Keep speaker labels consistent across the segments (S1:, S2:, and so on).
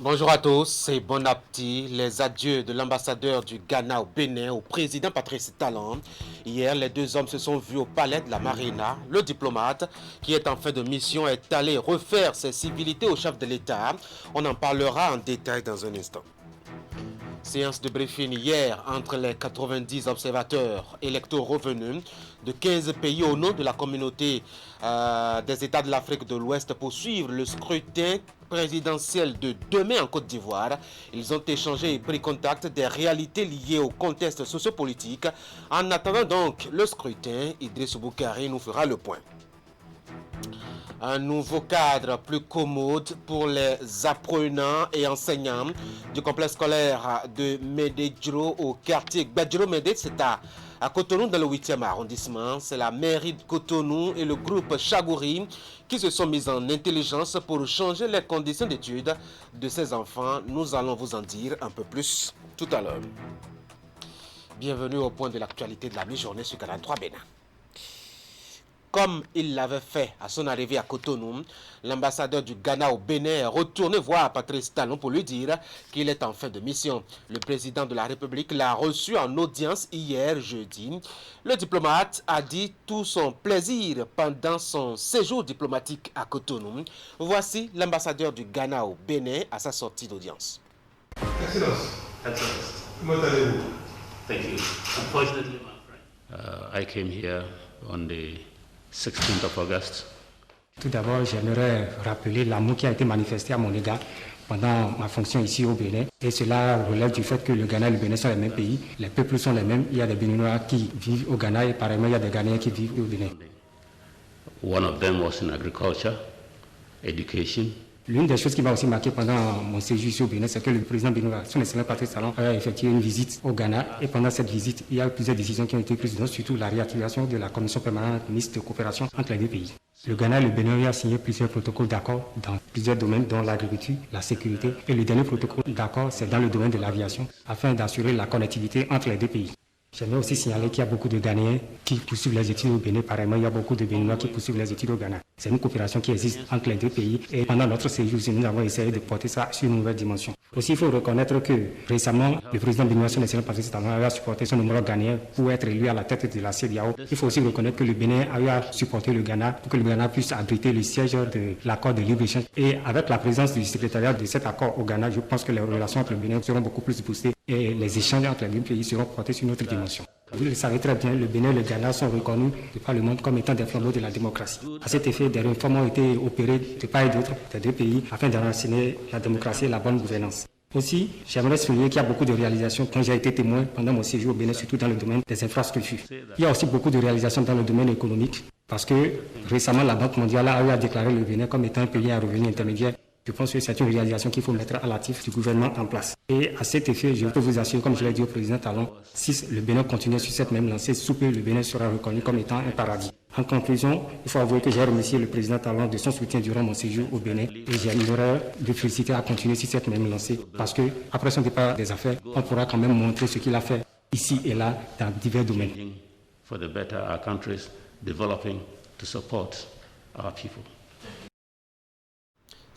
S1: Bonjour à tous et bon appétit. Les adieux de l'ambassadeur du Ghana au Bénin au président Patrice Talon. Hier, les deux hommes se sont vus au palais de la Marina. Le diplomate, qui est en fin de mission, est allé refaire ses civilités au chef de l'État. On en parlera en détail dans un instant. Séance de briefing hier entre les 90 observateurs électoraux venus de 15 pays au nom de la communauté des États de l'Afrique de l'Ouest pour suivre le scrutin présidentiel de demain en Côte d'Ivoire. Ils ont échangé et pris contact des réalités liées au contexte sociopolitique. En attendant donc le scrutin, Idriss Boukari nous fera le point. Un nouveau cadre plus commode pour les apprenants et enseignants du complexe scolaire de Médédjro au quartier Gbadjro-Médé, c'est à Cotonou dans le 8e arrondissement. C'est la mairie de Cotonou et le groupe Chagouri qui se sont mis en intelligence pour changer les conditions d'études de ces enfants. Nous allons vous en dire un peu plus tout à l'heure. Bienvenue au point de l'actualité de la mi-journée sur Canal 3 Bénin. Comme il l'avait fait à son arrivée à Cotonou, l'ambassadeur du Ghana au Bénin est retourné voir Patrice Talon pour lui dire qu'il est en fin de mission. Le président de la République l'a reçu en audience hier jeudi. Le diplomate a dit tout son plaisir pendant son séjour diplomatique à Cotonou. Voici l'ambassadeur du Ghana au Bénin à sa sortie d'audience.
S2: Excellence.
S3: Excellence.
S2: Comment allez-vous?
S3: Thank you. Unfortunately, my friend. I came here on the 16th of August.
S4: Tout d'abord, j'aimerais rappeler l'amour qui a été manifesté à mon égard pendant ma fonction ici au Bénin. Et cela relève du fait que le Ghana et le Bénin sont les mêmes pays. Les peuples sont les mêmes. Il y a des Béninois qui vivent au Ghana et pareillement, il y a des Ghanéens qui vivent au Bénin.
S3: One of them was in agriculture, education.
S4: L'une des choses qui m'a aussi marqué pendant mon séjour ici au Bénin, c'est que le président béninois, son excellent Patrice Talon, a effectué une visite au Ghana. Et pendant cette visite, il y a eu plusieurs décisions qui ont été prises, dont surtout la réactivation de la commission permanente mixte de coopération entre les deux pays. Le Ghana et le Bénin ont signé plusieurs protocoles d'accord dans plusieurs domaines, dont l'agriculture, la sécurité. Et le dernier protocole d'accord, c'est dans le domaine de l'aviation, afin d'assurer la connectivité entre les deux pays. J'aimerais aussi signaler qu'il y a beaucoup de Ghanéens qui poursuivent les études au Bénin. Pareillement, il y a beaucoup de Béninois qui poursuivent les études au Ghana. C'est une coopération qui existe entre les deux pays. Et pendant notre séjour, nous avons essayé de porter ça sur une nouvelle dimension. Aussi, il faut reconnaître que récemment, le président béninois, son excellent Patrice Talon, a supporté son homologue ghanéen pour être élu à la tête de la CEDEAO. Il faut aussi reconnaître que le Bénin a eu à supporter le Ghana pour que le Ghana puisse abriter le siège de l'accord de libre-échange. Et avec la présence du secrétariat de cet accord au Ghana, je pense que les relations entre le Bénin seront beaucoup plus boostées et les échanges entre les deux pays seront portés sur une autre dimension. Vous le savez très bien, le Bénin et le Ghana sont reconnus par le monde comme étant des flambeaux de la démocratie. À cet effet, des réformes ont été opérées de part et d'autre des deux pays afin d'enraciner la démocratie et la bonne gouvernance. Aussi, j'aimerais souligner qu'il y a beaucoup de réalisations dont j'ai été témoin pendant mon séjour au Bénin, surtout dans le domaine des infrastructures. Il y a aussi beaucoup de réalisations dans le domaine économique parce que récemment, la Banque mondiale a eu à déclarer le Bénin comme étant un pays à revenu intermédiaire. Je pense que c'est une réalisation qu'il faut mettre à l'actif du gouvernement en place. Et à cet effet, je peux vous assurer, comme je l'ai dit au président Talon, si le Bénin continue sur cette même lancée, sous peu, le Bénin sera reconnu comme étant un paradis. En conclusion, il faut avouer que j'ai remercié le président Talon de son soutien durant mon séjour au Bénin et j'aimerais le féliciter à continuer sur cette même lancée parce que après son départ des affaires, on pourra quand même montrer ce qu'il a fait ici et là dans divers domaines.
S3: For the better our countries developing to support our people.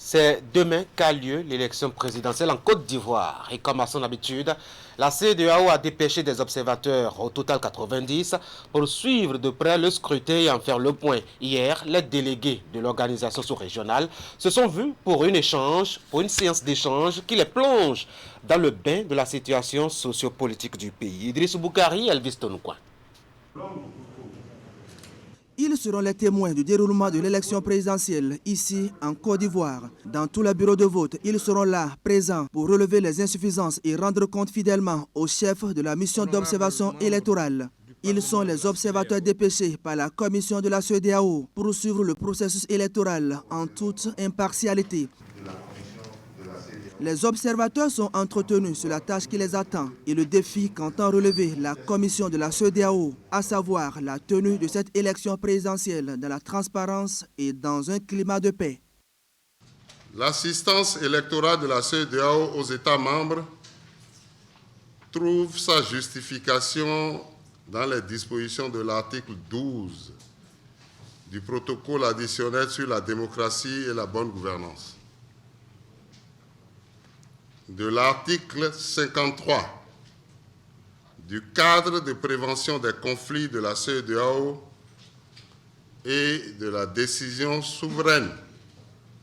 S1: C'est demain qu'a lieu l'élection présidentielle en Côte d'Ivoire. Et comme à son habitude, la CEDEAO a dépêché des observateurs, au total 90, pour suivre de près le scrutin et en faire le point. Hier, les délégués de l'organisation sous-régionale se sont vus pour une séance d'échange qui les plonge dans le bain de la situation sociopolitique du pays. Idriss Boukari, Elvis Tonoukoin.
S5: Ils seront les témoins du déroulement de l'élection présidentielle ici en Côte d'Ivoire. Dans tous les bureaux de vote, ils seront là, présents, pour relever les insuffisances et rendre compte fidèlement au chef de la mission d'observation électorale. Ils sont les observateurs dépêchés par la commission de la CEDEAO pour suivre le processus électoral en toute impartialité. Les observateurs sont entretenus sur la tâche qui les attend et le défi qu'entend relever la commission de la CEDEAO, à savoir la tenue de cette élection présidentielle dans la transparence et dans un climat de paix.
S6: L'assistance électorale de la CEDEAO aux États membres trouve sa justification dans les dispositions de l'article 12 du protocole additionnel sur la démocratie et la bonne gouvernance. de l'article 53 du cadre de prévention des conflits de la CEDEAO et de la décision souveraine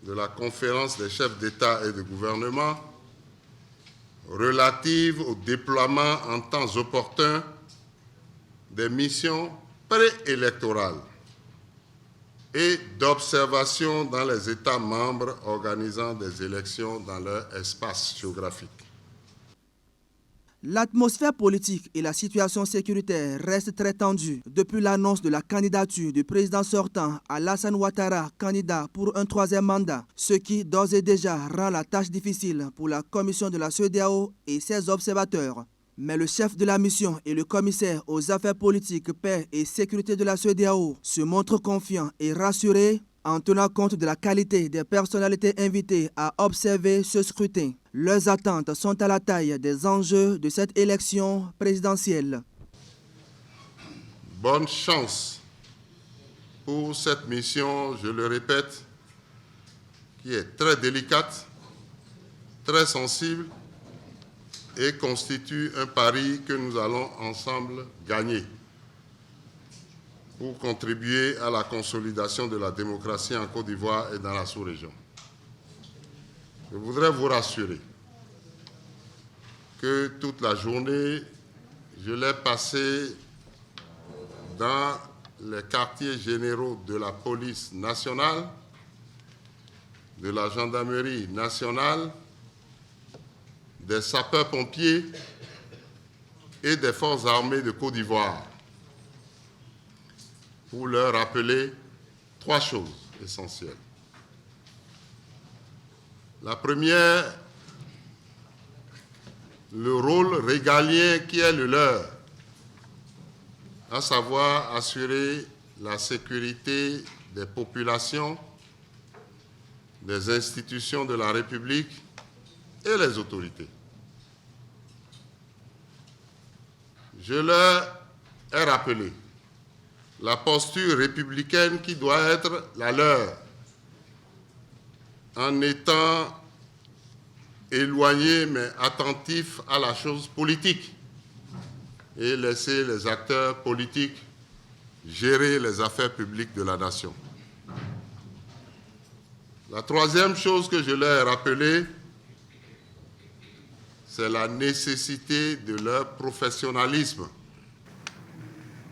S6: de la conférence des chefs d'État et de gouvernement relative au déploiement en temps opportun des missions préélectorales et d'observation dans les États membres organisant des élections dans leur espace géographique.
S5: L'atmosphère politique et la situation sécuritaire restent très tendues depuis l'annonce de la candidature du président sortant Alassane Ouattara, candidat pour un 3e mandat, ce qui d'ores et déjà rend la tâche difficile pour la commission de la CEDEAO et ses observateurs. Mais le chef de la mission et le commissaire aux affaires politiques, paix et sécurité de la CEDEAO se montrent confiants et rassurés en tenant compte de la qualité des personnalités invitées à observer ce scrutin. Leurs attentes sont à la taille des enjeux de cette élection présidentielle.
S6: Bonne chance pour cette mission, je le répète, qui est très délicate, très sensible et constitue un pari que nous allons ensemble gagner pour contribuer à la consolidation de la démocratie en Côte d'Ivoire et dans la sous-région. Je voudrais vous rassurer que toute la journée, je l'ai passée dans les quartiers généraux de la police nationale, de la gendarmerie nationale, des sapeurs-pompiers et des forces armées de Côte d'Ivoire pour leur rappeler 3 choses essentielles. La première, le rôle régalien qui est le leur, à savoir assurer la sécurité des populations, des institutions de la République et les autorités. Je leur ai rappelé la posture républicaine qui doit être la leur, en étant éloigné mais attentif à la chose politique et laisser les acteurs politiques gérer les affaires publiques de la nation. La troisième chose que je leur ai rappelée, c'est la nécessité de leur professionnalisme.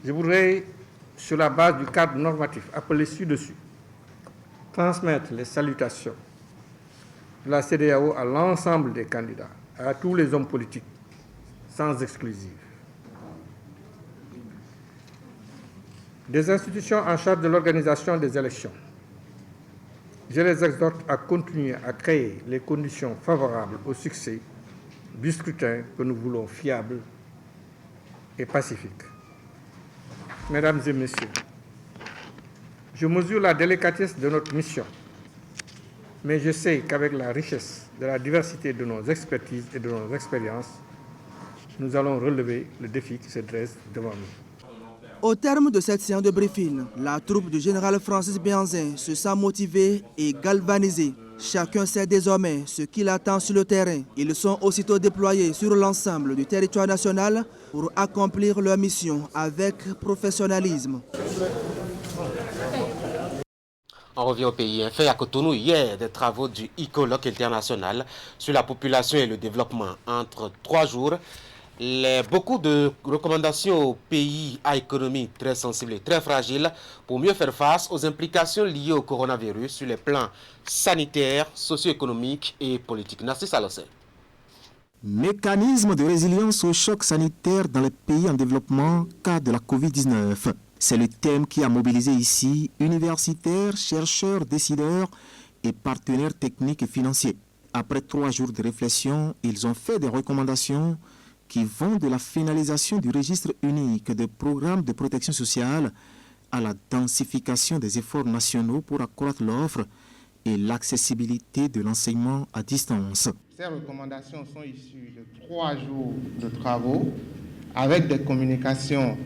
S7: Je voudrais, sur la base du cadre normatif appelé ci-dessus, transmettre les salutations de la CEDEAO à l'ensemble des candidats, à tous les hommes politiques, sans exclusive. Des institutions en charge de l'organisation des élections. Je les exhorte à continuer à créer les conditions favorables au succès du scrutin que nous voulons fiable et pacifique. Mesdames et messieurs, je mesure la délicatesse de notre mission, mais je sais qu'avec la richesse de la diversité de nos expertises et de nos expériences, nous allons relever le défi qui se dresse devant nous.
S5: Au terme de cette séance de briefing, la troupe du général Francis Béhanzin se sent motivée et galvanisée. Chacun sait désormais ce qu'il attend sur le terrain. Ils sont aussitôt déployés sur l'ensemble du territoire national pour accomplir leur mission avec professionnalisme.
S1: On revient au pays. Fait à Cotonou hier des travaux du e-colloque international sur la population et le développement. Entre 3 jours, beaucoup de recommandations aux pays à économie très sensible et très fragile pour mieux faire face aux implications liées au coronavirus sur les plans sanitaires, socio-économiques et politiques. Nassi Salossé.
S8: Mécanisme de résilience au choc sanitaire dans les pays en développement cas de la Covid-19. C'est le thème qui a mobilisé ici universitaires, chercheurs, décideurs et partenaires techniques et financiers. Après 3 jours de réflexion, ils ont fait des recommandations qui vont de la finalisation du registre unique des programmes de protection sociale à la densification des efforts nationaux pour accroître l'offre et l'accessibilité de l'enseignement à distance.
S9: Ces recommandations sont issues de 3 jours de travaux avec des communications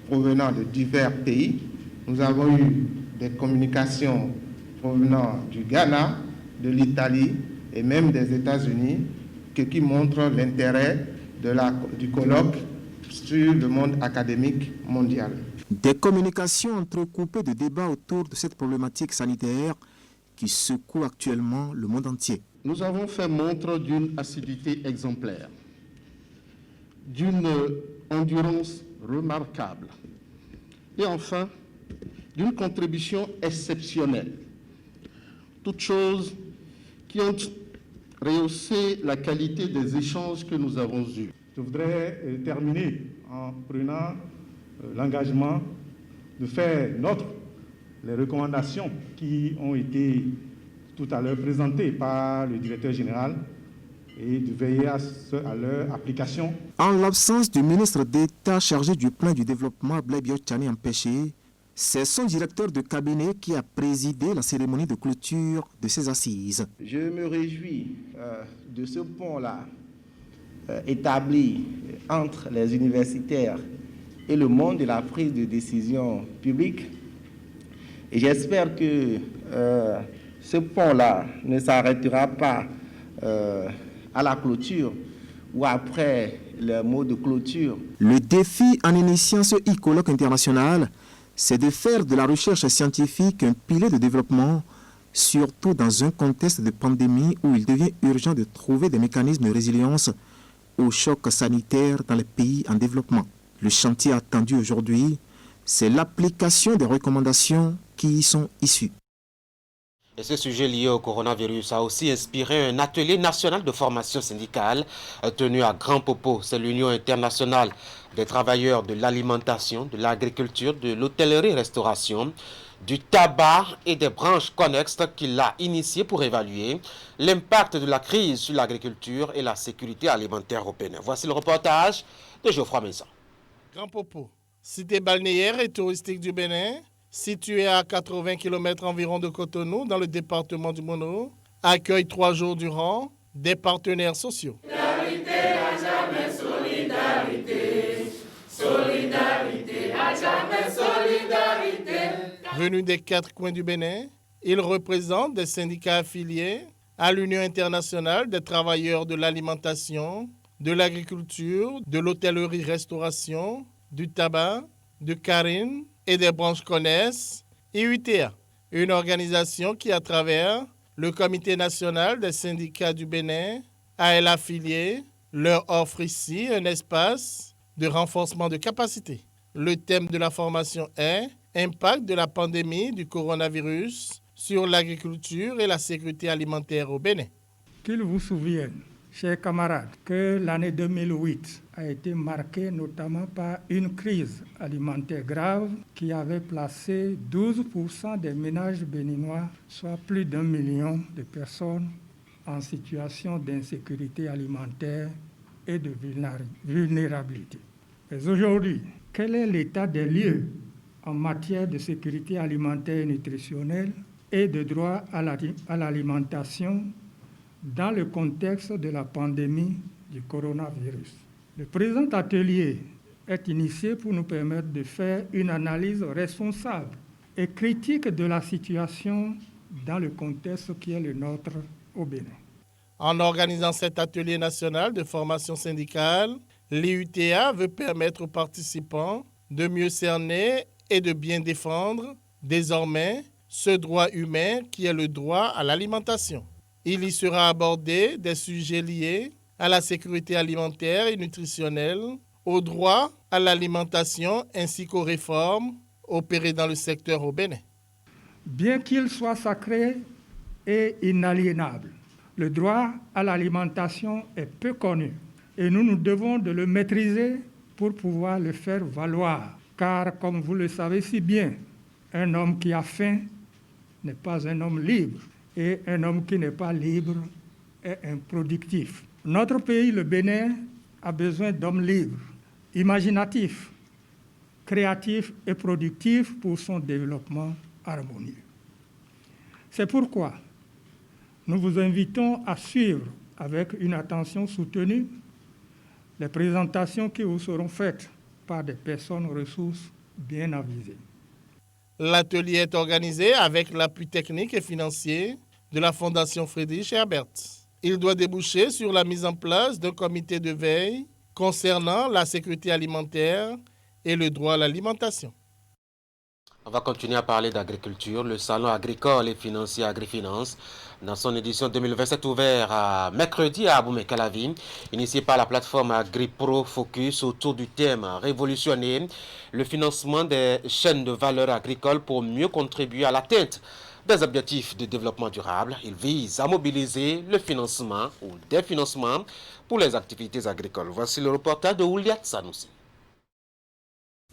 S9: provenant de divers pays. Nous avons eu des communications provenant du Ghana, de l'Italie et même des États-Unis ce qui montre l'intérêt du colloque sur le monde académique mondial.
S8: Des communications entrecoupées de débats autour de cette problématique sanitaire qui secoue actuellement le monde entier.
S10: Nous avons fait montre d'une assiduité exemplaire, d'une endurance remarquable et enfin d'une contribution exceptionnelle. Toutes choses qui ont rehaussé la qualité des échanges que nous avons eus.
S7: Je voudrais terminer en prenant l'engagement de faire nôtres les recommandations qui ont été tout à l'heure présentées par le directeur général et de veiller à leur application.
S8: En l'absence du ministre d'État chargé du plan du développement, Blaise Biotchani empêché, c'est son directeur de cabinet qui a présidé la cérémonie de clôture de ces assises.
S9: Je me réjouis de ce pont-là établi entre les universitaires et le monde de la prise de décision publique. Et j'espère que ce pont-là ne s'arrêtera pas à la clôture ou après le mot de clôture.
S8: Le défi en initiant ce e-colloque international, c'est de faire de la recherche scientifique un pilier de développement, surtout dans un contexte de pandémie où il devient urgent de trouver des mécanismes de résilience aux chocs sanitaires dans les pays en développement. Le chantier attendu aujourd'hui, c'est l'application des recommandations qui y sont issues.
S1: Et ce sujet lié au coronavirus a aussi inspiré un atelier national de formation syndicale tenu à Grand Popo. C'est l'Union internationale des travailleurs de l'alimentation, de l'agriculture, de l'hôtellerie-restauration, du tabac et des branches connexes qui l'a initié pour évaluer l'impact de la crise sur l'agriculture et la sécurité alimentaire au Bénin. Voici le reportage de Geoffroy Maison.
S11: Grand Popo, cité balnéaire et touristique du Bénin, situé à 80 km environ de Cotonou, dans le département du Mono, accueille 3 jours durant des partenaires sociaux.
S12: Solidarité à jamais, solidarité. Solidarité à jamais, solidarité.
S11: Venus des 4 coins du Bénin, ils représentent des syndicats affiliés à l'Union internationale des travailleurs de l'alimentation, de l'agriculture, de l'hôtellerie-restauration, du tabac, de Karine et des branches CONES et UTA, une organisation qui, à travers le Comité national des syndicats du Bénin, à elle affiliée, leur offre ici un espace de renforcement de capacité. Le thème de la formation est « Impact de la pandémie du coronavirus sur l'agriculture et la sécurité alimentaire au Bénin ».
S7: Qu'ils vous souviennent, chers camarades, que l'année 2008 a été marquée notamment par une crise alimentaire grave qui avait placé 12% des ménages béninois, soit plus d'1 million de personnes, en situation d'insécurité alimentaire et de vulnérabilité. Mais aujourd'hui, quel est l'état des lieux en matière de sécurité alimentaire et nutritionnelle et de droit à l'alimentation dans le contexte de la pandémie du coronavirus? Le présent atelier est initié pour nous permettre de faire une analyse responsable et critique de la situation dans le contexte qui est le nôtre au Bénin.
S11: En organisant cet atelier national de formation syndicale, l'IUTA veut permettre aux participants de mieux cerner et de bien défendre désormais ce droit humain qui est le droit à l'alimentation. Il y sera abordé des sujets liés à la sécurité alimentaire et nutritionnelle, au droit à l'alimentation ainsi qu'aux réformes opérées dans le secteur au Bénin.
S7: Bien qu'il soit sacré et inaliénable, le droit à l'alimentation est peu connu et nous devons de le maîtriser pour pouvoir le faire valoir. Car, comme vous le savez si bien, un homme qui a faim n'est pas un homme libre et un homme qui n'est pas libre est improductif. Notre pays, le Bénin, a besoin d'hommes libres, imaginatifs, créatifs et productifs pour son développement harmonieux. C'est pourquoi nous vous invitons à suivre avec une attention soutenue les présentations qui vous seront faites par des personnes ressources bien avisées.
S11: L'atelier est organisé avec l'appui technique et financier de la Fondation Friedrich Ebert. Il doit déboucher sur la mise en place d'un comité de veille concernant la sécurité alimentaire et le droit à l'alimentation.
S1: On va continuer à parler d'agriculture. Le salon agricole et financier Agrifinance, dans son édition 2027 ouvert à mercredi à Abomey-Calavi, initié par la plateforme AgriPro Focus autour du thème révolutionner le financement des chaînes de valeur agricole pour mieux contribuer à l'atteinte des objectifs de développement durable. Il vise à mobiliser le financement ou des financements pour les activités agricoles. Voici le reportage de Ouliat Sanoussi.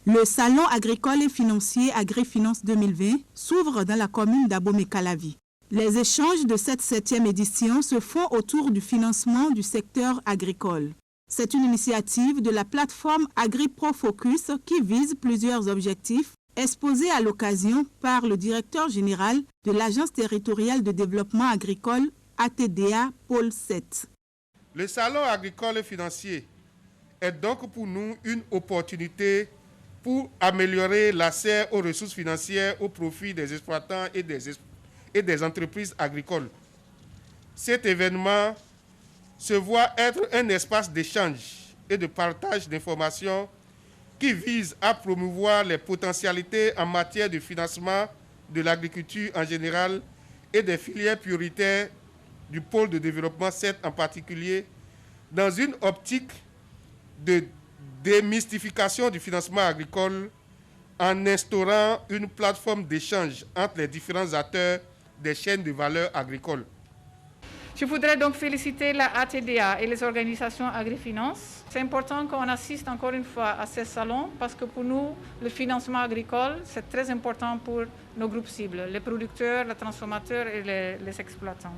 S13: Le salon agricole et financier Agrifinance 2020 s'ouvre dans la commune d'Abomey-Calavi. Les échanges de cette 7e édition se font autour du financement du secteur agricole. C'est une initiative de la plateforme AgriPro Focus qui vise plusieurs objectifs exposés à l'occasion par le directeur général de l'Agence territoriale de développement agricole ATDA Pôle 7.
S14: Le salon agricole et financier est donc pour nous une opportunité pour améliorer l'accès aux ressources financières au profit des exploitants et des entreprises agricoles. Cet événement se voit être un espace d'échange et de partage d'informations qui vise à promouvoir les potentialités en matière de financement de l'agriculture en général et des filières prioritaires du pôle de développement 7 en particulier, dans une optique de démystification du financement agricole en instaurant une plateforme d'échange entre les différents acteurs des chaînes de valeur agricoles.
S15: Je voudrais donc féliciter la ATDA et les organisations Agrifinance. C'est important qu'on assiste encore une fois à ces salons parce que pour nous, le financement agricole, c'est très important pour nos groupes cibles, les producteurs, les transformateurs et les exploitants.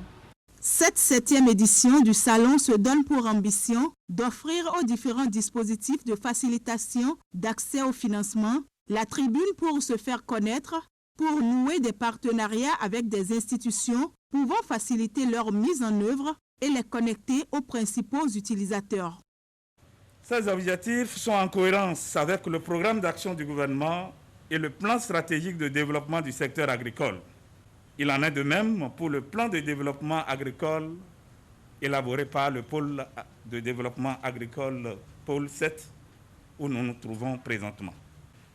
S13: Cette 7e édition du salon se donne pour ambition d'offrir aux différents dispositifs de facilitation d'accès au financement la tribune pour se faire connaître, pour nouer des partenariats avec des institutions pouvant faciliter leur mise en œuvre et les connecter aux principaux utilisateurs.
S16: Ces objectifs sont en cohérence avec le programme d'action du gouvernement et le plan stratégique de développement du secteur agricole. Il en est de même pour le plan de développement agricole élaboré par le pôle de développement agricole pôle 7 où nous nous trouvons présentement.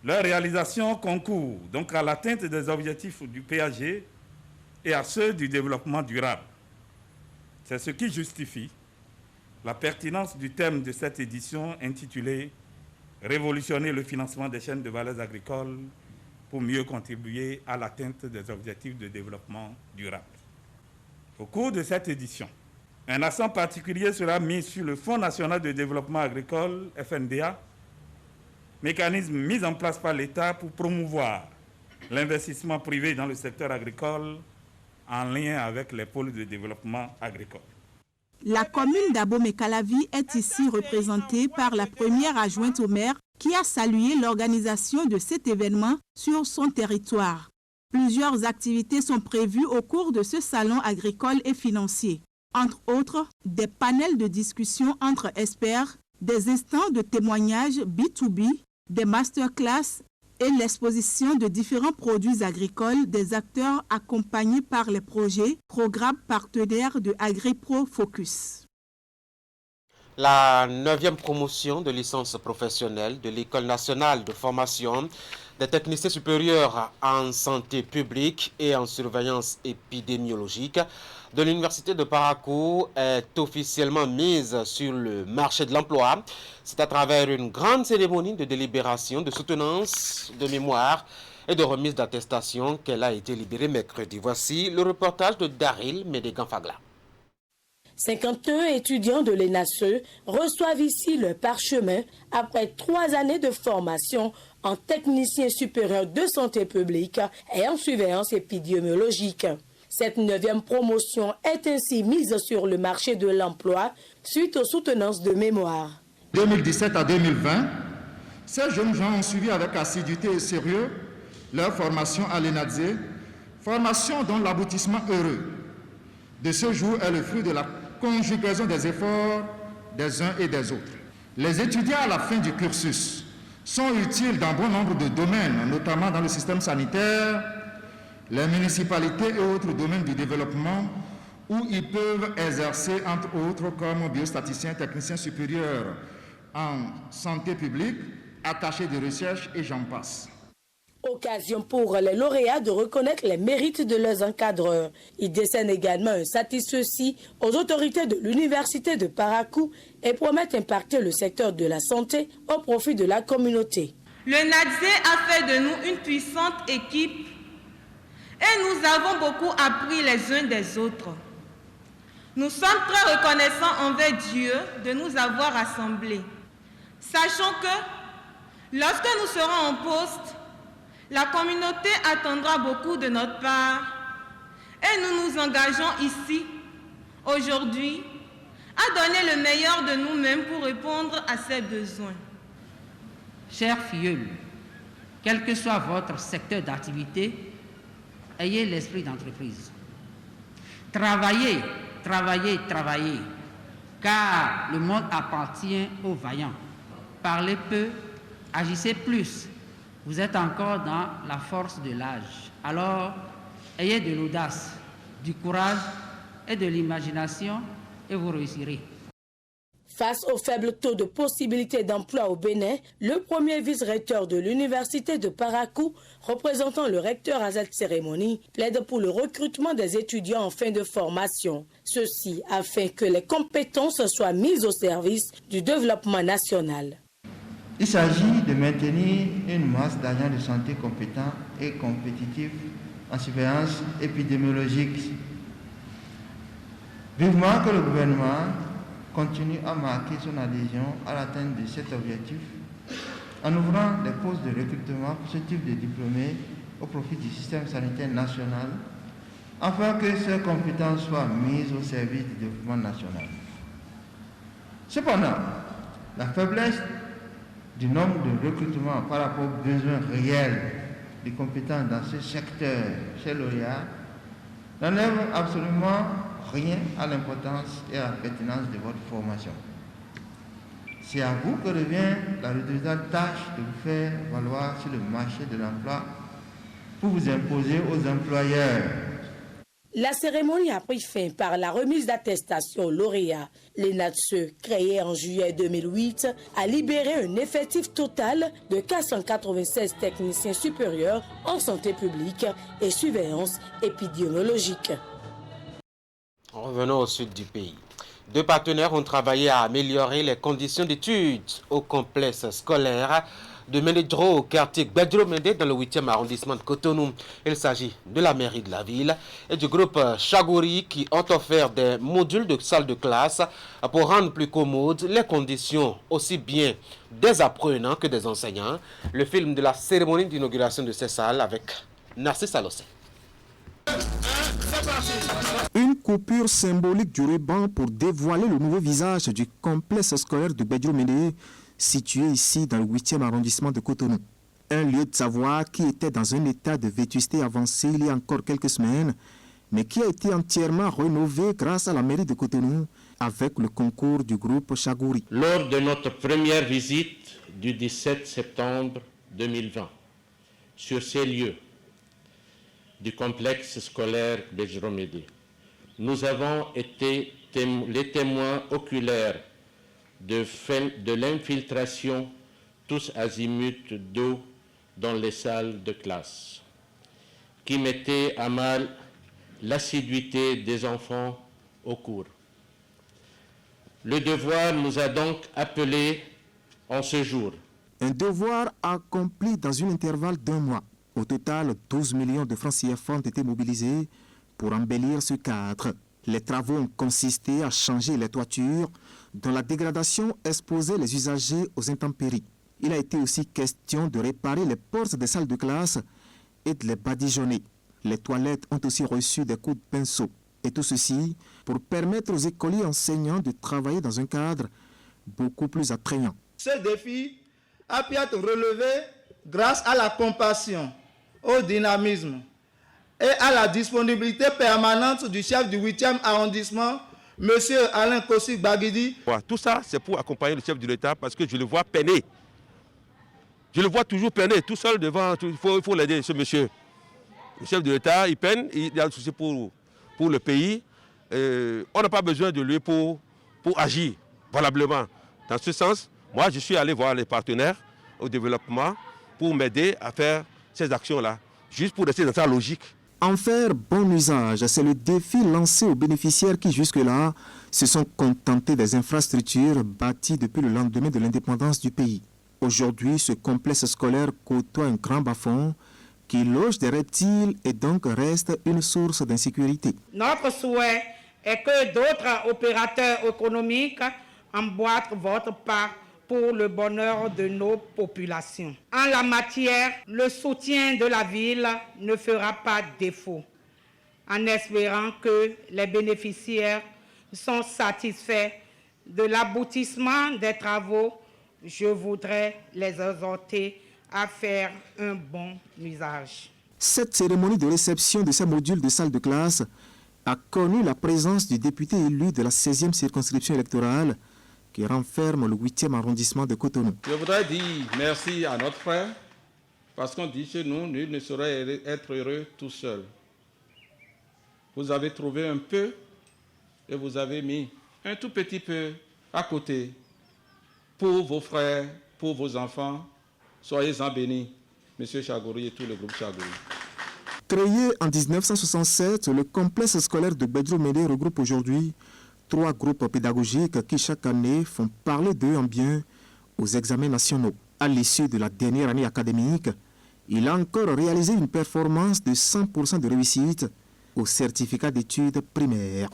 S16: Leur réalisation concourt donc à l'atteinte des objectifs du PAG et à ceux du développement durable. C'est ce qui justifie la pertinence du thème de cette édition intitulée « Révolutionner le financement des chaînes de valeur agricoles pour mieux contribuer à l'atteinte des objectifs de développement durable ». Au cours de cette édition, un accent particulier sera mis sur le Fonds national de développement agricole, FNDA, mécanisme mis en place par l'État pour promouvoir l'investissement privé dans le secteur agricole en lien avec les pôles de développement agricole.
S13: La commune d'Abomey-Calavi est ici représentée par la première adjointe au maire qui a salué l'organisation de cet événement sur son territoire. Plusieurs activités sont prévues au cours de ce salon agricole et financier. Entre autres, des panels de discussion entre experts, des instants de témoignages B2B, des masterclass et l'exposition de différents produits agricoles des acteurs accompagnés par les projets, programmes partenaires de AgriPro Focus.
S1: La 9e promotion de licence professionnelle de l'École nationale de formation des techniciens supérieurs en santé publique et en surveillance épidémiologique de l'Université de Parakou est officiellement mise sur le marché de l'emploi. C'est à travers une grande cérémonie de délibération, de soutenance, de mémoire et de remise d'attestation qu'elle a été libérée mercredi. Voici le reportage de Daryl Médégan-Fagla.
S17: 51 étudiants de l'ENASE reçoivent ici le parchemin après 3 années de formation en technicien supérieur de santé publique et en surveillance épidémiologique. Cette 9e promotion est ainsi mise sur le marché de l'emploi suite aux soutenances de mémoire.
S18: 2017 à 2020, ces jeunes gens ont suivi avec assiduité et sérieux leur formation à l'ENADSE, formation dont l'aboutissement heureux de ce jour est le fruit de la conjugaison des efforts des uns et des autres. Les étudiants à la fin du cursus sont utiles dans bon nombre de domaines, notamment dans le système sanitaire, les municipalités et autres domaines du développement où ils peuvent exercer, entre autres, comme biostaticiens, techniciens supérieurs en santé publique, attachés de recherche et j'en passe.
S17: Occasion pour les lauréats de reconnaître les mérites de leurs encadreurs. Ils décernent également un satisfecit aux autorités de l'université de Parakou et promettent impacter le secteur de la santé au profit de la communauté.
S19: Le NADSE a fait de nous une puissante équipe et nous avons beaucoup appris les uns des autres. Nous sommes très reconnaissants envers Dieu de nous avoir rassemblés. Sachant que lorsque nous serons en poste, la communauté attendra beaucoup de notre part et nous nous engageons ici, aujourd'hui, à donner le meilleur de nous-mêmes pour répondre à ses besoins.
S20: Chers filleuls, quel que soit votre secteur d'activité, ayez l'esprit d'entreprise. Travaillez, travaillez, travaillez, car le monde appartient aux vaillants. Parlez peu, agissez plus. Vous êtes encore dans la force de l'âge. Alors, ayez de l'audace, du courage et de l'imagination et vous réussirez.
S17: Face au faible taux de possibilité d'emploi au Bénin, le premier vice-recteur de l'université de Parakou, représentant le recteur à cette cérémonie, plaide pour le recrutement des étudiants en fin de formation. Ceci afin que les compétences soient mises au service du développement national.
S9: Il s'agit de maintenir une masse d'agents de santé compétents et compétitifs en surveillance épidémiologique. Vivement que le gouvernement continue à marquer son adhésion à l'atteinte de cet objectif en ouvrant des postes de recrutement pour ce type de diplômés au profit du système sanitaire national afin que ces compétences soient mises au service du développement national. Cependant, la faiblesse du nombre de recrutements par rapport aux besoins réels de compétences dans ce secteur chez l'OIA n'enlève absolument rien à l'importance et à la pertinence de votre formation. C'est à vous que revient la redoutable tâche de vous faire valoir sur le marché de l'emploi pour vous imposer aux employeurs.
S17: La cérémonie a pris fin par la remise d'attestation lauréat. L'ENADSE, créé en juillet 2008, a libéré un effectif total de 496 techniciens supérieurs en santé publique et surveillance épidémiologique.
S1: Revenons au sud du pays. Deux partenaires ont travaillé à améliorer les conditions d'études au complexe scolaire de Ménédro au quartier Gbadjo-Mende dans le 8e arrondissement de Cotonou. Il s'agit de la mairie de la ville et du groupe Chagouri qui ont offert des modules de salles de classe pour rendre plus commodes les conditions aussi bien des apprenants que des enseignants. Le film de la cérémonie d'inauguration de ces salles avec Narcisse Alossé.
S8: Une coupure symbolique du ruban pour dévoiler le nouveau visage du complexe scolaire de Gbadjo-Mende, situé ici dans le 8e arrondissement de Cotonou. Un lieu de savoir qui était dans un état de vétusté avancé il y a encore quelques semaines, mais qui a été entièrement rénové grâce à la mairie de Cotonou avec le concours du groupe Chagouri.
S21: Lors de notre première visite du 17 septembre 2020 sur ces lieux du complexe scolaire Gbadjo-Mende, nous avons été les témoins oculaires de l'infiltration tous azimuts d'eau dans les salles de classe, qui mettait à mal l'assiduité des enfants au cours. Le devoir nous a donc appelés en ce jour.
S8: Un devoir accompli dans un intervalle d'1 mois. Au total, 12 millions de francs CFA ont été mobilisés pour embellir ce cadre. Les travaux ont consisté à changer les toitures, dont la dégradation exposait les usagers aux intempéries. Il a été aussi question de réparer les portes des salles de classe et de les badigeonner. Les toilettes ont aussi reçu des coups de pinceau. Et tout ceci pour permettre aux écoliers enseignants de travailler dans un cadre beaucoup plus attrayant.
S22: Ce défi a pu être relevé grâce à la compassion, au dynamisme et à la disponibilité permanente du chef du 8e arrondissement, M. Alain Kossi Bagidi.
S23: Tout ça, c'est pour accompagner le chef de l'État parce que je le vois peiner. Je le vois toujours peiner, tout seul devant, il faut l'aider, ce monsieur. Le chef de l'État, il peine, il a un souci pour le pays. on n'a pas besoin de lui pour agir valablement. Dans ce sens, moi, je suis allé voir les partenaires au développement pour m'aider à faire ces actions-là, juste pour rester dans sa logique.
S8: En faire bon usage, c'est le défi lancé aux bénéficiaires qui jusque-là se sont contentés des infrastructures bâties depuis le lendemain de l'indépendance du pays. Aujourd'hui, ce complexe scolaire côtoie un grand bas-fond qui loge des reptiles et donc reste une source d'insécurité.
S2: Notre souhait est que d'autres opérateurs économiques emboîtent votre pas pour le bonheur de nos populations. En la matière, le soutien de la ville ne fera pas défaut, en espérant que les bénéficiaires sont satisfaits de l'aboutissement des travaux. Je voudrais les exhorter à faire un bon usage.
S8: Cette cérémonie de réception de ces modules de salle de classe a connu la présence du député élu de la 16e circonscription électorale qui renferme le 8e arrondissement de Cotonou.
S3: Je voudrais dire merci à notre frère, parce qu'on dit chez nous, nul ne saurait être heureux tout seul. Vous avez trouvé un peu et vous avez mis un tout petit peu à côté pour vos frères, pour vos enfants. Soyez-en bénis, M. Chagouri et tout le groupe Chagouri.
S8: Créé en 1967, le complexe scolaire de Bedro-Médé regroupe aujourd'hui 3 groupes pédagogiques qui chaque année font parler d'eux en bien aux examens nationaux. À l'issue de la dernière année académique, il a encore réalisé une performance de 100% de réussite au certificat d'études primaires.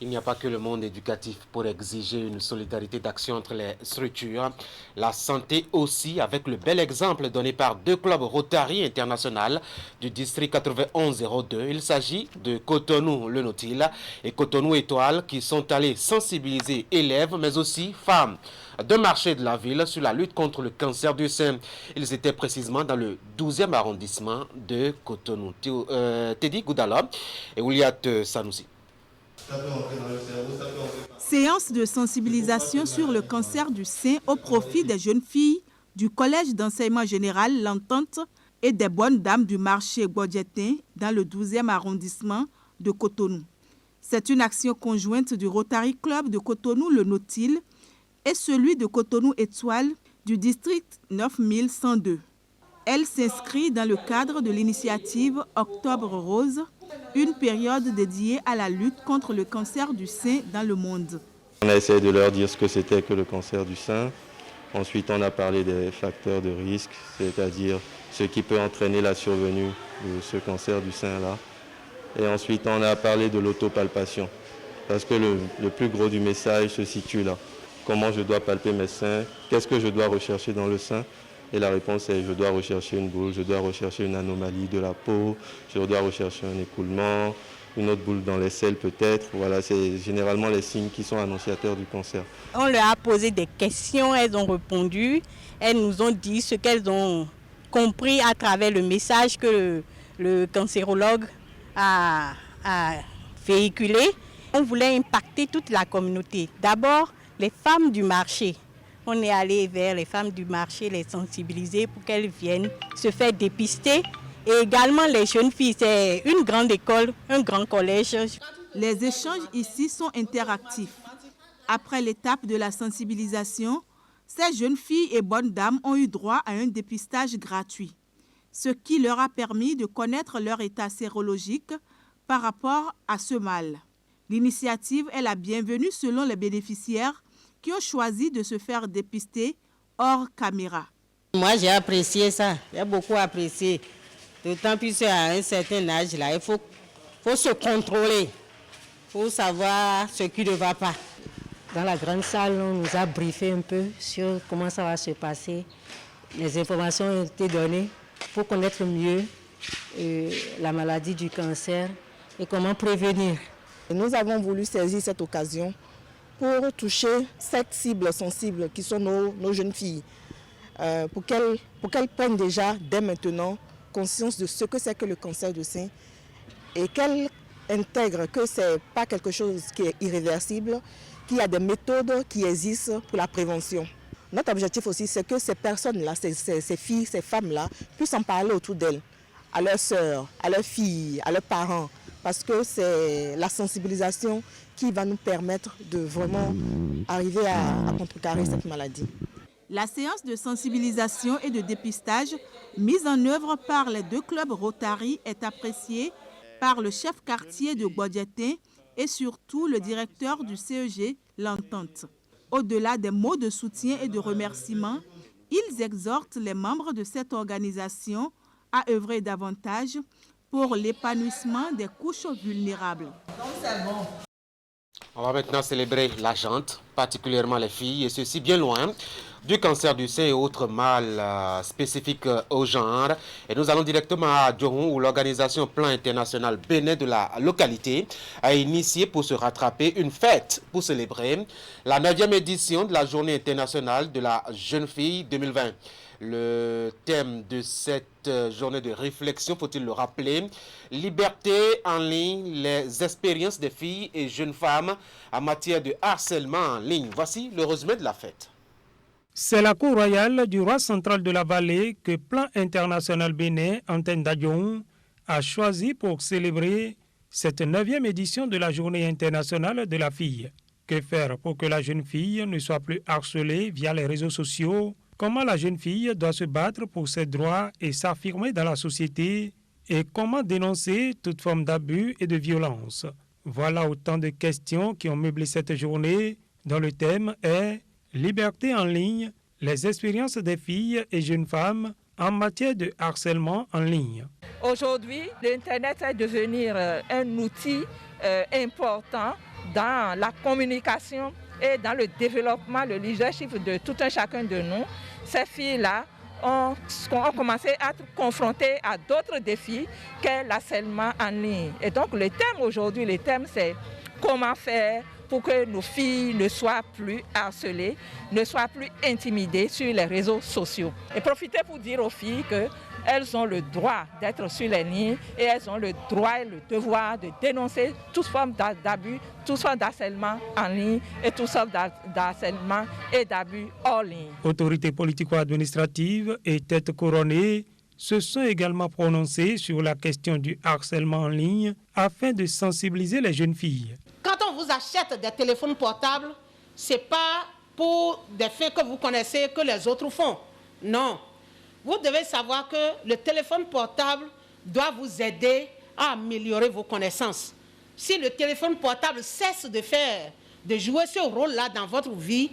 S1: Il n'y a pas que le monde éducatif pour exiger une solidarité d'action entre les structures. La santé aussi, avec le bel exemple donné par 2 clubs Rotary International du district 9102. Il s'agit de Cotonou Le Nautile et Cotonou Étoile qui sont allés sensibiliser élèves mais aussi femmes de marché de la ville sur la lutte contre le cancer du sein. Ils étaient précisément dans le 12e arrondissement de Cotonou. Teddy Goudala et Ouliat Sanoussi.
S13: Séance de sensibilisation sur le cancer du sein au profit des jeunes filles du collège d'enseignement général L'Entente et des bonnes dames du marché Bodjetin dans le 12e arrondissement de Cotonou. C'est une action conjointe du Rotary Club de Cotonou Le Nautile et celui de Cotonou Étoile du district 9102. Elle s'inscrit dans le cadre de l'initiative Octobre Rose, une période dédiée à la lutte contre le cancer du sein dans le monde.
S4: On a essayé de leur dire ce que c'était que le cancer du sein. Ensuite, on a parlé des facteurs de risque, c'est-à-dire ce qui peut entraîner la survenue de ce cancer du sein-là. Et ensuite, on a parlé de l'autopalpation, parce que le plus gros du message se situe là. Comment je dois palper mes seins? Qu'est-ce que je dois rechercher dans le sein? Et la réponse est, je dois rechercher une boule, je dois rechercher une anomalie de la peau, je dois rechercher un écoulement, une autre boule dans les selles peut-être. Voilà, c'est généralement les signes qui sont annonciateurs du cancer.
S24: On leur a posé des questions, elles ont répondu, elles nous ont dit ce qu'elles ont compris à travers le message que le cancérologue a véhiculé. On voulait impacter toute la communauté. D'abord, les femmes du marché. On est allé vers les femmes du marché, les sensibiliser pour qu'elles viennent se faire dépister. Et également les jeunes filles, c'est une grande école, un grand collège.
S13: Les échanges ici sont interactifs. Après l'étape de la sensibilisation, ces jeunes filles et bonnes dames ont eu droit à un dépistage gratuit, ce qui leur a permis de connaître leur état sérologique par rapport à ce mal. L'initiative est la bienvenue selon les bénéficiaires qui ont choisi de se faire dépister hors caméra.
S25: Moi, j'ai apprécié ça. J'ai beaucoup apprécié. D'autant plus qu'à un certain âge, là, il faut se contrôler pour savoir ce qui ne va pas.
S26: Dans la grande salle, on nous a briefé un peu sur comment ça va se passer. Les informations ont été données pour connaître mieux la maladie du cancer et comment prévenir.
S27: Nous avons voulu saisir cette occasion pour toucher cette cible sensible qui sont nos jeunes filles, pour qu'elles prennent déjà dès maintenant conscience de ce que c'est que le cancer du sein et qu'elles intègrent que ce n'est pas quelque chose qui est irréversible, qu'il y a des méthodes qui existent pour la prévention. Notre objectif aussi, c'est que ces personnes-là, ces filles, ces femmes-là, puissent en parler autour d'elles, à leurs sœurs, à leurs filles, à leurs parents, parce que c'est la sensibilisation qui va nous permettre de vraiment arriver à contrecarrer cette maladie.
S13: La séance de sensibilisation et de dépistage mise en œuvre par les 2 clubs Rotary est appréciée par le chef quartier de Gbodjeté et surtout le directeur du CEG, l'Entente. Au-delà des mots de soutien et de remerciement, ils exhortent les membres de cette organisation à œuvrer davantage pour l'épanouissement des couches vulnérables.
S1: On va maintenant célébrer la gente, particulièrement les filles, et ceci bien loin du cancer du sein et autres mal spécifiques au genre. Et nous allons directement à Djohou, où l'organisation Plan International Bénin de la localité a initié pour se rattraper une fête pour célébrer la 9e édition de la Journée internationale de la jeune fille 2020. Le thème de cette journée de réflexion, faut-il le rappeler, liberté en ligne, les expériences des filles et jeunes femmes en matière de harcèlement en ligne. Voici le résumé de la fête.
S5: C'est la cour royale du roi central de la vallée que Plan International Bénin, Antenne d'Adjoun, a choisi pour célébrer cette 9e édition de la Journée internationale de la fille. Que faire pour que la jeune fille ne soit plus harcelée via les réseaux sociaux? Comment la jeune fille doit se battre pour ses droits et s'affirmer dans la société? Et comment dénoncer toute forme d'abus et de violence? Voilà autant de questions qui ont meublé cette journée dont le thème est « Liberté en ligne, les expériences des filles et jeunes femmes en matière de harcèlement en ligne ».
S6: Aujourd'hui, l'Internet est devenu un outil important dans la communication et dans le développement, le leadership de tout un chacun de nous. Ces filles-là ont commencé à être confrontées à d'autres défis qu'est l'harcèlement en ligne. Et donc le thème aujourd'hui, c'est comment faire pour que nos filles ne soient plus harcelées, ne soient plus intimidées sur les réseaux sociaux. Et profiter pour dire aux filles qu'elles ont le droit d'être sur les lignes et elles ont le droit et le devoir de dénoncer toute forme d'abus, toute forme d'harcèlement en ligne et toute forme d'harcèlement et d'abus hors ligne.
S5: Autorités politico-administratives et têtes couronnées se sont également prononcées sur la question du harcèlement en ligne afin de sensibiliser les jeunes filles.
S7: Quand on vous achète des téléphones portables, ce n'est pas pour des faits que vous connaissez que les autres font. Non. Vous devez savoir que le téléphone portable doit vous aider à améliorer vos connaissances. Si le téléphone portable cesse de jouer ce rôle-là dans votre vie,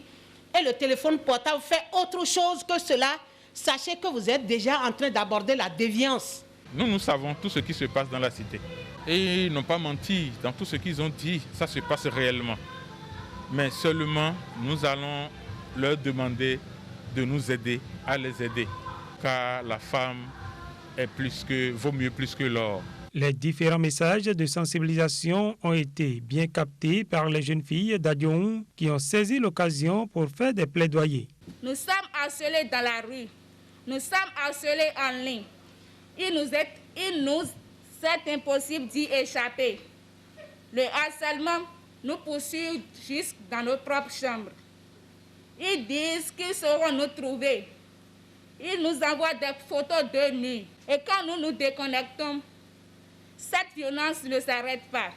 S7: et le téléphone portable fait autre chose que cela, sachez que vous êtes déjà en train d'aborder la déviance.
S10: Nous savons tout ce qui se passe dans la cité. Et ils n'ont pas menti dans tout ce qu'ils ont dit, ça se passe réellement. Mais seulement, nous allons leur demander de nous aider, à les aider. Car la femme vaut mieux plus que l'or.
S5: Les différents messages de sensibilisation ont été bien captés par les jeunes filles d'Adjoun qui ont saisi l'occasion pour faire des plaidoyers.
S11: Nous sommes harcelés dans la rue, nous sommes harcelés en ligne. Il nous est impossible d'y échapper. Le harcèlement nous poursuit jusque dans nos propres chambres. Ils disent qu'ils sauront nous trouver. Ils nous envoient des photos de nuit. Et quand nous nous déconnectons, cette violence ne s'arrête pas.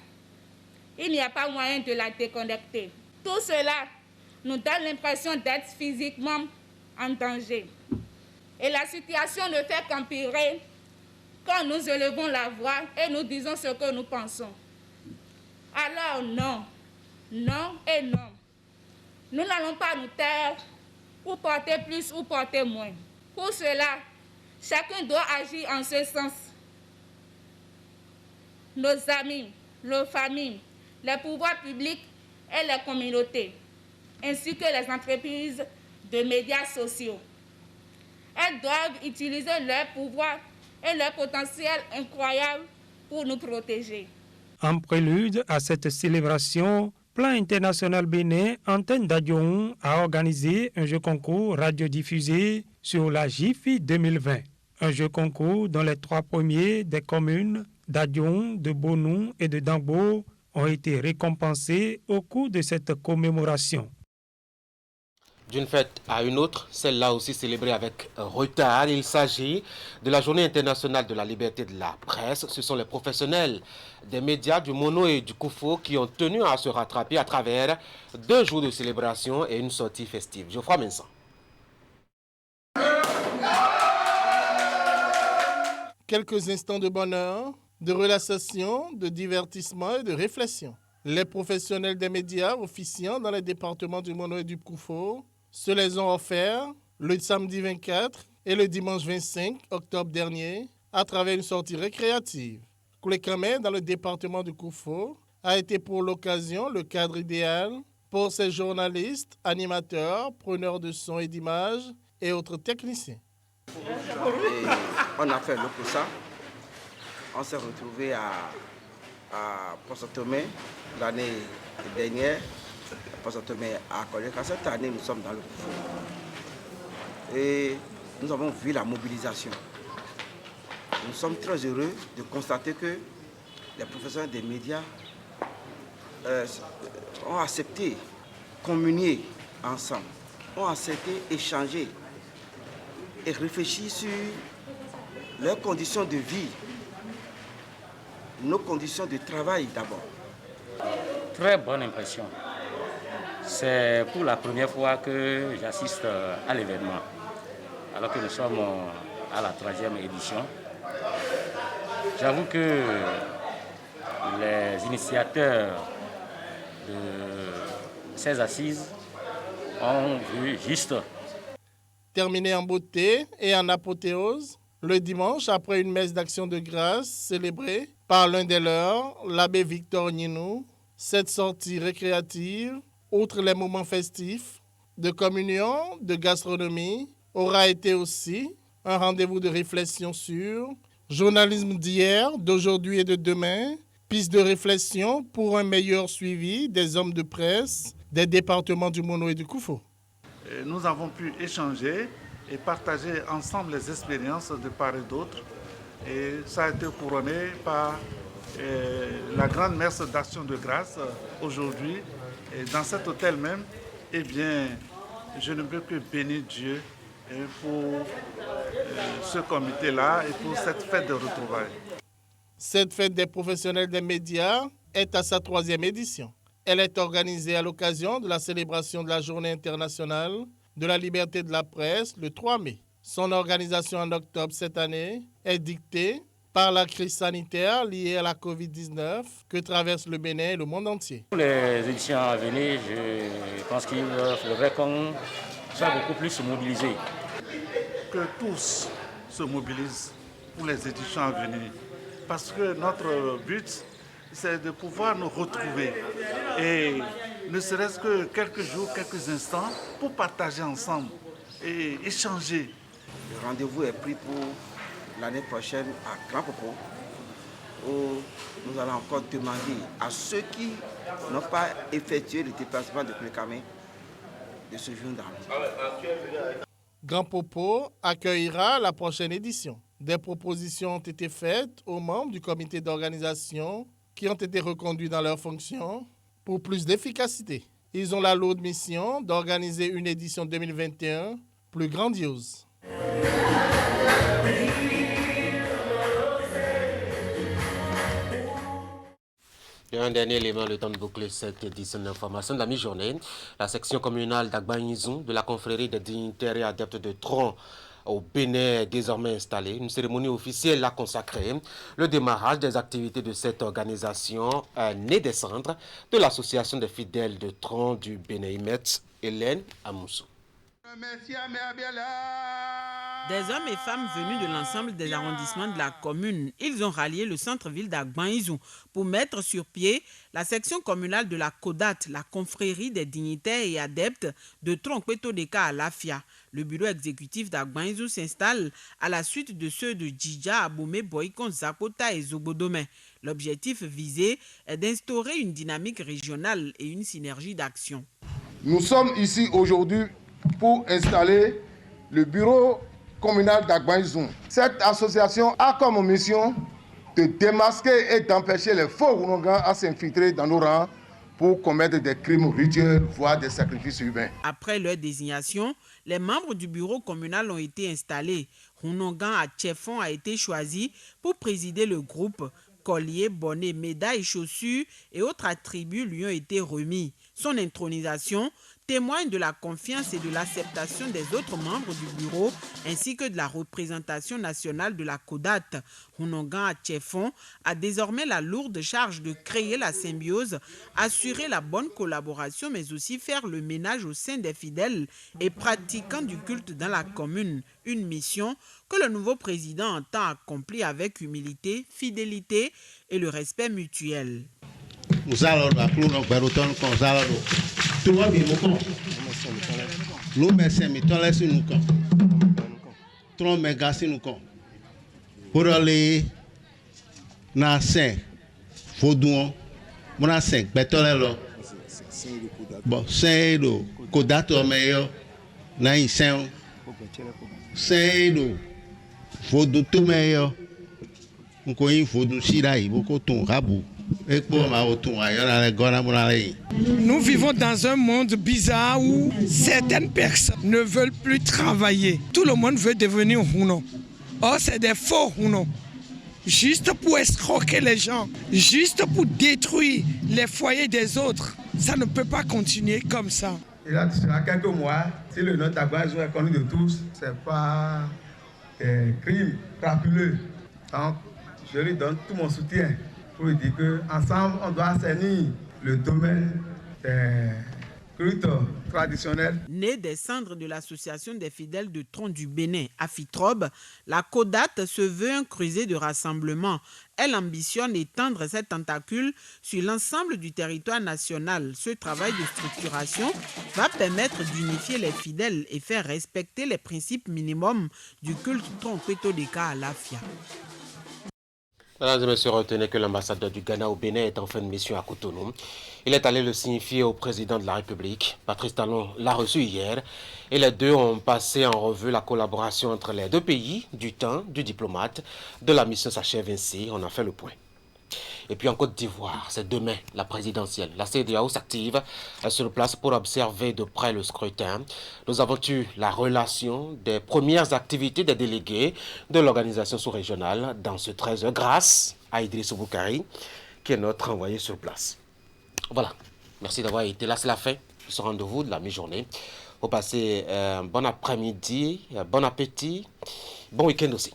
S11: Il n'y a pas moyen de la déconnecter. Tout cela nous donne l'impression d'être physiquement en danger. Et la situation ne fait qu'empirer quand nous élevons la voix et nous disons ce que nous pensons. Alors non, non et non. Nous n'allons pas nous taire ou porter plus ou porter moins. Pour cela, chacun doit agir en ce sens. Nos amis, nos familles, les pouvoirs publics et les communautés, ainsi que les entreprises de médias sociaux. Elles doivent utiliser leur pouvoir et leur potentiel incroyable pour nous protéger.
S5: En prélude à cette célébration, Plan International Bénin, Antenne d'Adjoun, a organisé un jeu concours radiodiffusé sur la JIFI 2020. Un jeu concours dont les 3 premiers des communes d'Adjoun, de Bonou et de Dambo ont été récompensés au cours de cette commémoration.
S1: D'une fête à une autre, celle-là aussi célébrée avec retard. Il s'agit de la Journée internationale de la liberté de la presse. Ce sont les professionnels des médias du Mono et du Koufo qui ont tenu à se rattraper à travers 2 jours de célébration et une sortie festive. Geoffroy Mensah.
S12: Quelques instants de bonheur, de relaxation, de divertissement et de réflexion. Les professionnels des médias officiant dans les départements du Mono et du Koufo se les ont offerts le samedi 24 et le dimanche 25 octobre dernier à travers une sortie récréative. Koulekamé, dans le département du Koufo, a été pour l'occasion le cadre idéal pour ces journalistes, animateurs, preneurs de son et d'images et autres techniciens.
S14: Et on a fait le pour ça. On s'est retrouvés à Poisson-Tomé l'année dernière. Poisson-Tomé à Koleka. Cette année, nous sommes dans le Koufo. Et nous avons vu la mobilisation. Nous sommes très heureux de constater que les professionnels des médias ont accepté communier ensemble, ont accepté échanger et réfléchir sur leurs conditions de vie, nos conditions de travail d'abord.
S15: Très bonne impression. C'est pour la première fois que j'assiste à l'événement, alors que nous sommes à la 3e édition. J'avoue que les initiateurs de ces assises ont vu juste.
S12: Terminé en beauté et en apothéose, le dimanche, après une messe d'action de grâce célébrée par l'un des leurs, l'abbé Victor Ninou, cette sortie récréative, outre les moments festifs, de communion, de gastronomie, aura été aussi un rendez-vous de réflexion sur journalisme d'hier, d'aujourd'hui et de demain, piste de réflexion pour un meilleur suivi des hommes de presse des départements du Mono et du Koufo.
S16: Nous avons pu échanger et partager ensemble les expériences de part et d'autre. Et ça a été couronné par la grande messe d'action de grâce aujourd'hui. Et dans cet hôtel même, eh bien, je ne peux que bénir Dieu pour ce comité-là et pour cette fête de retrouvailles.
S12: Cette fête des professionnels des médias est à sa 3e édition. Elle est organisée à l'occasion de la célébration de la Journée internationale de la liberté de la presse le 3 mai. Son organisation en octobre cette année est dictée par la crise sanitaire liée à la Covid-19 que traverse le Bénin et le monde entier.
S15: Pour les éditions à venir, je pense qu'il faudrait qu'on soit beaucoup plus mobilisés.
S16: Que tous se mobilisent pour les éditions à venir. Parce que notre but, c'est de pouvoir nous retrouver. Et ne serait-ce que quelques jours, quelques instants, pour partager ensemble et échanger.
S14: Le rendez-vous est pris pour l'année prochaine à Grand Popo, où nous allons encore demander à ceux qui n'ont pas effectué le déplacement de Koulekamé de se joindre dans nous.
S12: Grand Popo accueillera la prochaine édition. Des propositions ont été faites aux membres du comité d'organisation qui ont été reconduits dans leurs fonctions pour plus d'efficacité. Ils ont la lourde mission d'organiser une édition 2021 plus grandiose.
S1: Et un dernier élément, le temps de boucler cette édition d'information de la mi-journée. La section communale d'Agbanizou de la confrérie des dignitaires et adeptes de tronc au Bénin est désormais installée. Une cérémonie officielle a consacré le démarrage des activités de cette organisation née des cendres de l'association des fidèles de tronc du Bénin Imetz, Hélène Amoussou.
S18: Des hommes et femmes venus de l'ensemble des arrondissements de la commune, ils ont rallié le centre-ville d'Agbanizou pour mettre sur pied la section communale de la CODAT, la confrérie des dignitaires et adeptes de Tronc-Pétodeka à Lafia. Le bureau exécutif d'Agbanizou s'installe à la suite de ceux de Djidja, Abomey, Boycon, Zakota et Zobodomé. L'objectif visé est d'instaurer une dynamique régionale et une synergie d'action.
S19: Nous sommes ici aujourd'hui pour installer le bureau communal d'Agbanizou. Cette association a comme mission de démasquer et d'empêcher les faux Rounongans à s'infiltrer dans nos rangs pour commettre des crimes rituels, voire des sacrifices humains.
S18: Après leur désignation, les membres du bureau communal ont été installés. Runongan à Tchefon a été choisi pour présider le groupe. Colliers, bonnets, médailles, chaussures et autres attributs lui ont été remis. Son intronisation témoigne de la confiance et de l'acceptation des autres membres du bureau ainsi que de la représentation nationale de la CODAT. Runongan à Tchefon a désormais la lourde charge de créer la symbiose, assurer la bonne collaboration mais aussi faire le ménage au sein des fidèles et pratiquants du culte dans la commune. Une mission que le nouveau président entend accomplir avec humilité, fidélité et le respect mutuel.
S2: Nous vivons dans un monde bizarre où certaines personnes ne veulent plus travailler. Tout le monde veut devenir Huno. Or, c'est des faux Huno. Juste pour escroquer les gens, juste pour détruire les foyers des autres. Ça ne peut pas continuer comme ça.
S9: Et là, il y a quelques mois, si le nom d'Agbaïzoun est connu de tous, ce n'est pas un crime crapuleux. Donc, je lui donne tout mon soutien pour lui dire qu'ensemble, on doit assainir le domaine des cultes traditionnels.
S18: Née des cendres de l'association des fidèles de tronc du Bénin, Afitrobe, la CODAT se veut un creuset de rassemblement. Elle ambitionne étendre ses tentacules sur l'ensemble du territoire national. Ce travail de structuration va permettre d'unifier les fidèles et faire respecter les principes minimums du culte Tronc-Pétodeka à l'Afia.
S1: Mesdames et messieurs, retenez que l'ambassadeur du Ghana au Bénin est en fin de mission à Cotonou. Il est allé le signifier au président de la République. Patrice Talon l'a reçu hier et les deux ont passé en revue la collaboration entre les deux pays, du temps du diplomate, de la mission s'achève ainsi. On a fait le point. Et puis en Côte d'Ivoire, c'est demain la présidentielle. La CEDEAO s'active sur place pour observer de près le scrutin. Nous avons eu la relation des premières activités des délégués de l'organisation sous-régionale dans ce 13h grâce à Idriss Boukari, qui est notre envoyé sur place. Voilà, merci d'avoir été là. C'est la fin de ce rendez-vous de la mi-journée. Vous passez un bon après-midi, bon appétit, bon week-end aussi.